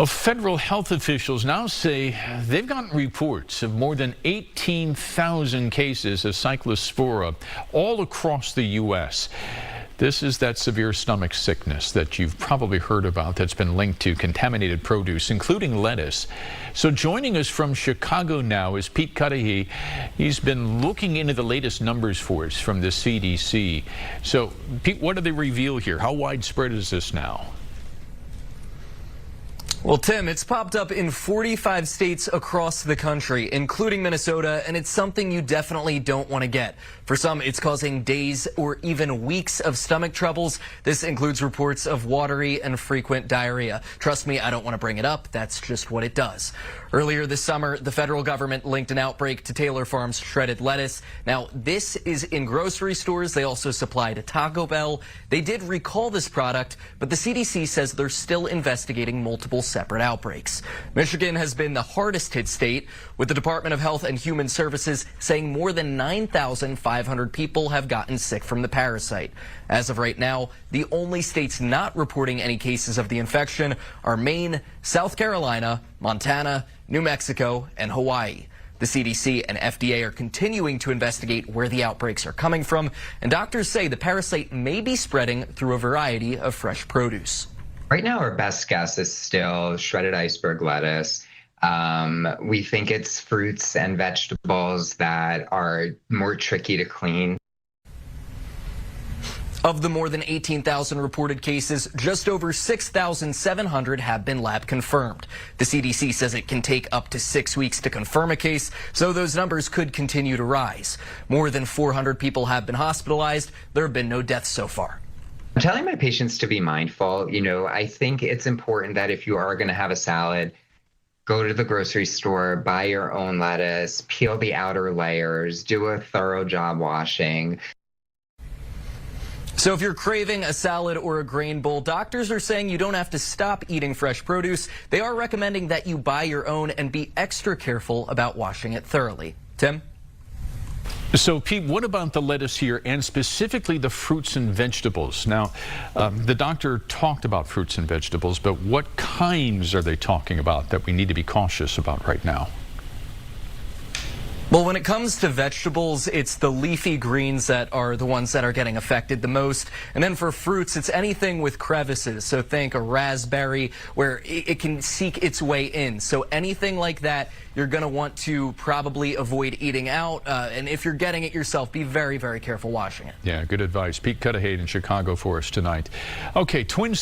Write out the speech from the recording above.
Well, federal health officials now say they've gotten reports of more than 18,000 cases of Cyclospora all across the U.S. This is that severe stomach sickness that you've probably heard about that's been linked to contaminated produce, including lettuce. So joining us from Chicago now is Pete Cuddihy. He's been looking into the latest numbers for us from the CDC. So, Pete, what do they reveal here? How widespread is this now? Well, Tim, it's popped up in 45 states across the country, including Minnesota, and it's something you definitely don't want to get. For some, it's causing days or even weeks of stomach troubles. This includes reports of watery and frequent diarrhea. Trust me, I don't want to bring it up. That's just what it does. Earlier this summer, the federal government linked an outbreak to Taylor Farms shredded lettuce. Now, this is in grocery stores. They also supply to Taco Bell. They did recall this product, but the CDC says they're still investigating multiple separate outbreaks. Michigan has been the hardest hit state, with the Department of Health and Human Services saying more than 9,500 people have gotten sick from the parasite. As of right now, the only states not reporting any cases of the infection are Maine, South Carolina, Montana, New Mexico, and Hawaii. The CDC and FDA are continuing to investigate where the outbreaks are coming from, and doctors say the parasite may be spreading through a variety of fresh produce. Right now, our best guess is still shredded iceberg lettuce. We think it's fruits and vegetables that are more tricky to clean. Of the more than 18,000 reported cases, just over 6,700 have been lab confirmed. The CDC says it can take up to 6 weeks to confirm a case, so those numbers could continue to rise. More than 400 people have been hospitalized. There have been no deaths so far. I'm telling my patients to be mindful. I think it's important that if you are going to have a salad, go to the grocery store, buy your own lettuce, peel the outer layers, do a thorough job washing. So if you're craving a salad or a grain bowl, doctors are saying you don't have to stop eating fresh produce. They are recommending that you buy your own and be extra careful about washing it thoroughly. Tim? So, Pete, what about the lettuce here and specifically the fruits and vegetables? Now, the doctor talked about fruits and vegetables, but what kinds are they talking about that we need to be cautious about right now? Well, when it comes to vegetables, it's the leafy greens that are the ones that are getting affected the most. And then for fruits, it's anything with crevices. So think a raspberry where it can seek its way in. So anything like that, you're going to want to probably avoid eating out. And if you're getting it yourself, be very, very careful washing it. Yeah, good advice. Pete Cuddihy in Chicago for us tonight. Okay, Twin